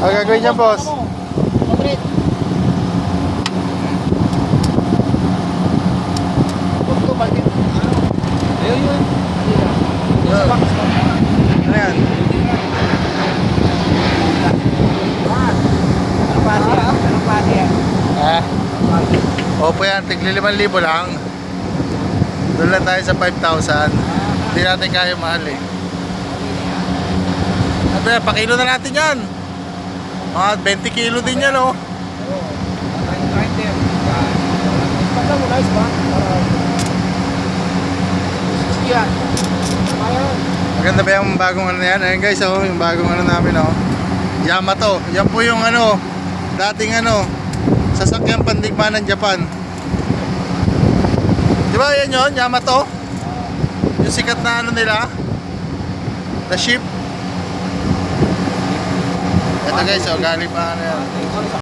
Ang gagawin niya, boss? Madrid. Ito, bakit? Ayun yun. Ano yan? Anong pati yan? Opo yan, tigli 5,000 lang. Doon lang tayo sa 5,000. Hindi natin kaya mahal eh. Sabi, pakilo na natin yan. Mga 20 kilo din yan oh. Pagka mo, nice ba? Yan. Ayan. Maganda ba yung bagong ano yan? Ayan guys oh, yung bagong ano namin oh. Yamato. Yan po yung ano, dating ano, sasakyan pandigma ng Japan. Di ba yan yun? Yamato? Yung sikat na ano nila? The ship. Ito guys oh, galing pa ano yan.